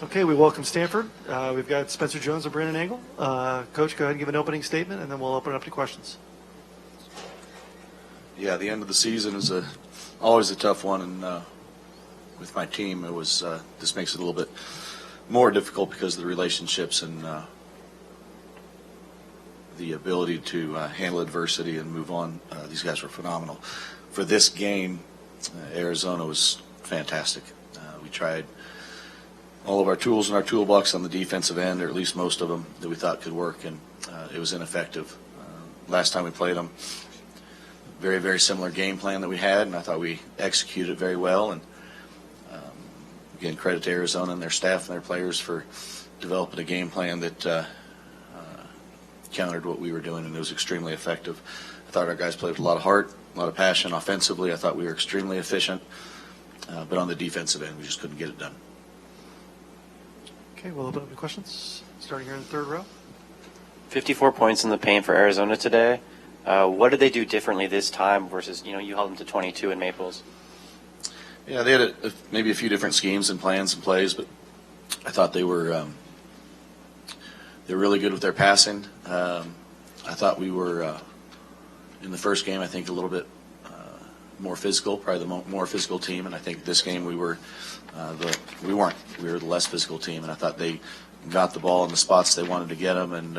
Okay, we welcome Stanford. We've got Spencer Jones and Brandon Engel. Coach, go ahead and give an opening statement, and then we'll open it up to questions. Yeah, the end of the season is always a tough one, and with my team, it was this makes it a little bit more difficult because of the relationships and the ability to handle adversity and move on. These guys were phenomenal. For this game, Arizona was fantastic. We tried all of our tools in our toolbox on the defensive end, or at least most of them that we thought could work, and it was ineffective. Last time we played them, very, very similar game plan that we had, and I thought we executed it very well. And again, credit to Arizona and their staff and their players for developing a game plan that countered what we were doing, and it was extremely effective. I thought our guys played with a lot of heart, a lot of passion offensively. I thought we were extremely efficient, but on the defensive end, we just couldn't get it done. Okay, we'll open up to questions, starting here in the third row. 54 points in the paint for Arizona today. What did they do differently this time versus, you held them to 22 in Maples? Yeah, they had maybe a few different schemes and plans and plays, but I thought they were really good with their passing. I thought we were, in the first game, I think a little bit more physical, probably the more physical team, and I think this game we weren't. We were the less physical team, and I thought they got the ball in the spots they wanted to get them, and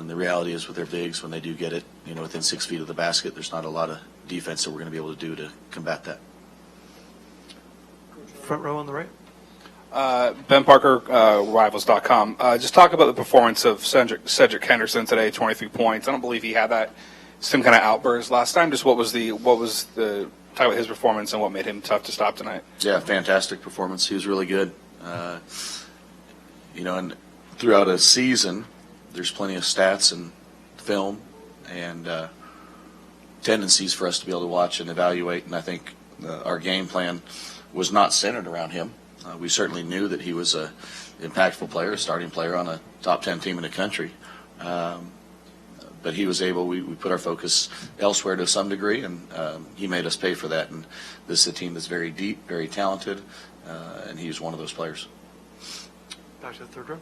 the reality is with their bigs, when they do get it, within 6 feet of the basket, there's not a lot of defense that we're going to be able to do to combat that. Front row on the right. Ben Parker, Rivals.com. Just talk about the performance of Cedric Henderson today, 23 points. I don't believe he had that same kind of outburst last time. Just what was the talk about his performance and what made him tough to stop tonight? Yeah, fantastic performance. He was really good. And throughout a season, there's plenty of stats and film and tendencies for us to be able to watch and evaluate, and I think our game plan was not centered around him. We certainly knew that he was an impactful player, a starting player on a top 10 team in the country. But he was able, we put our focus elsewhere to some degree, and he made us pay for that. And this is a team that's very deep, very talented, and he's one of those players. Back to the third row.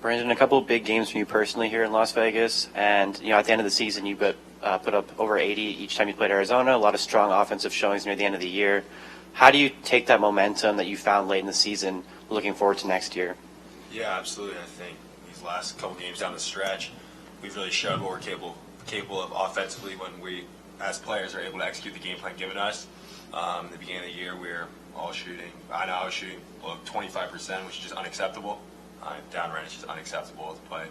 Brandon, a couple of big games from you personally here in Las Vegas, and at the end of the season you put up over 80 each time you played Arizona, a lot of strong offensive showings near the end of the year. How do you take that momentum that you found late in the season looking forward to next year? Yeah, absolutely. I think these last couple games down the stretch, we've really showed what we're capable of offensively when we, as players, are able to execute the game plan given us. In the beginning of the year, we were all shooting. I know I was shooting below 25%, which is just unacceptable. Downrange is just unacceptable to play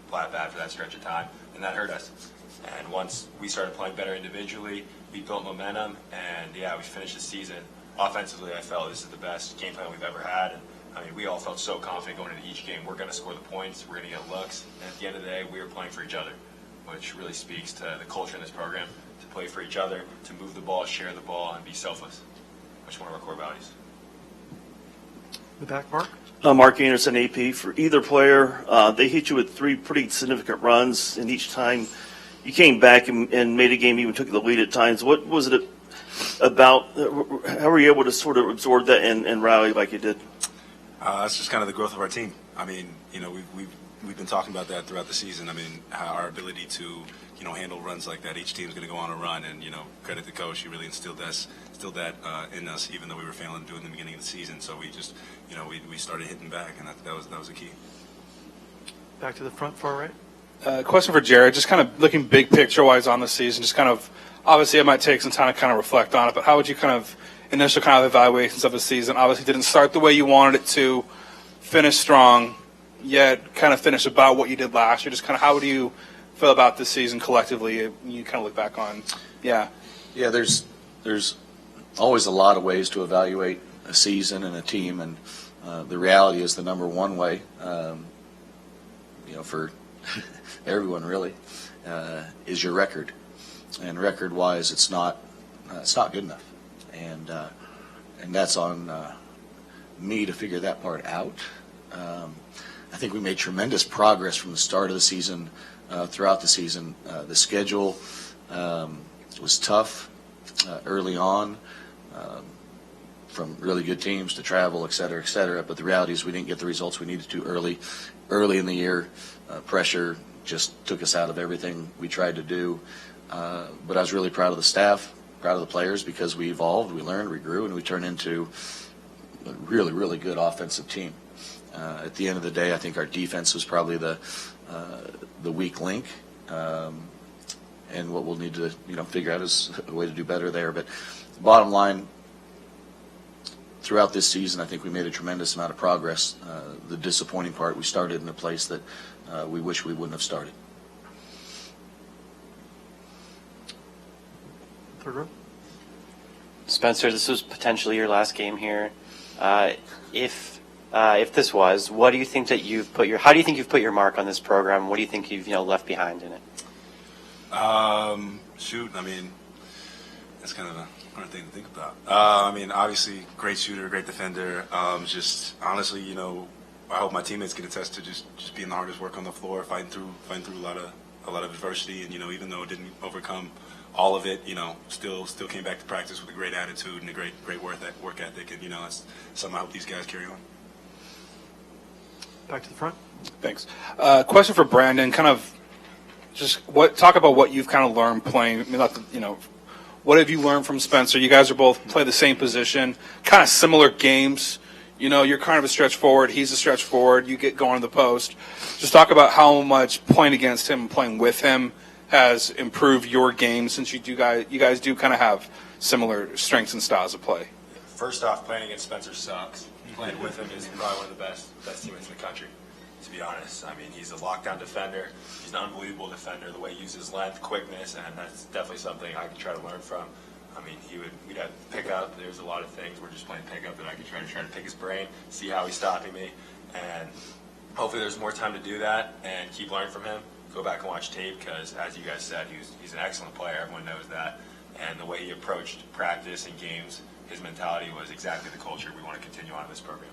flat bad for that stretch of time, and that hurt us. And once we started playing better individually, we built momentum, and we finished the season. Offensively, I felt this is the best game plan we've ever had. And we all felt so confident going into each game. We're going to score the points. We're going to get looks. And at the end of the day, we were playing for each other, which really speaks to the culture in this program, to play for each other, to move the ball, share the ball, and be selfless, which is one of our core values. The back, Mark. Mark Anderson, AP. For either player, they hit you with 3 pretty significant runs, and each time you came back and made a game, even took the lead at times. What was it about? How were you able to sort of absorb that and rally like you did? That's just kind of the growth of our team. I mean, we've been talking about that throughout the season. I mean, our ability to handle runs like that. Each team's going to go on a run, and credit the coach. He really instilled that in us, even though we were failing to do it in the beginning of the season. So we just we started hitting back, and that was a key. Back to the front, far right. Question for Jerod, just kind of looking big picture-wise on the season, just kind of, obviously it might take some time to kind of reflect on it, but how would you kind of, initial kind of evaluations of the season? Obviously didn't start the way you wanted it to, finish strong, yet kind of finish about what you did last year. Just kind of how do you feel about this season collectively? You kind of look back on, Yeah, there's always a lot of ways to evaluate a season and a team, and the reality is the number one way, for everyone really, is your record. And record-wise, it's not good enough, and that's on me to figure that part out. I think we made tremendous progress from the start of the season throughout the season. The schedule was tough early on. from really good teams to travel, et cetera, but the reality is we didn't get the results we needed to early in the year. Pressure just took us out of everything we tried to do. But I was really proud of the staff, proud of the players, because we evolved, we learned, we grew, and we turned into a really, really good offensive team. At the end of the day, I think our defense was probably the weak link, and what we'll need to figure out is a way to do better there. But the bottom line, throughout this season, I think we made a tremendous amount of progress. The disappointing part, we started in a place that we wish we wouldn't have started. Third row. Spencer, this was potentially your last game here. If this was, what do you think that how do you think you've put your mark on this program? What do you think you've left behind in it? Shoot, I mean, that's kind of a hard thing to think about. I mean, obviously, great shooter, great defender. Just honestly, I hope my teammates can attest to just being the hardest work on the floor, fighting through a lot of adversity, and even though it didn't overcome all of it, still came back to practice with a great attitude and a great work ethic, and that's something I hope these guys carry on. Back to the front. Thanks. Question for Brandon. Kind of just talk about what you've kind of learned playing. I mean, what have you learned from Spencer? You guys are both play the same position, kind of similar games. You're kind of a stretch forward. He's a stretch forward. You get going to the post. Just talk about how much playing against him and playing with him has improved your game, since you guys do kind of have similar strengths and styles of play. First off, playing against Spencer sucks. Playing with him is probably one of the best teammates in the country, to be honest. I mean, he's a lockdown defender. He's an unbelievable defender. The way he uses length, quickness, and that's definitely something I could try to learn from. I mean, we'd have pick up. There's a lot of things. We're just playing pick up that I could try to pick his brain, see how he's stopping me, and hopefully there's more time to do that and keep learning from him. Go back and watch tape, because as you guys said, he's an excellent player. Everyone knows that. And the way he approached practice and games, his mentality was exactly the culture we want to continue on in this program.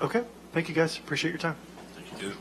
Okay. Thank you, guys. Appreciate your time. Thank you, dude.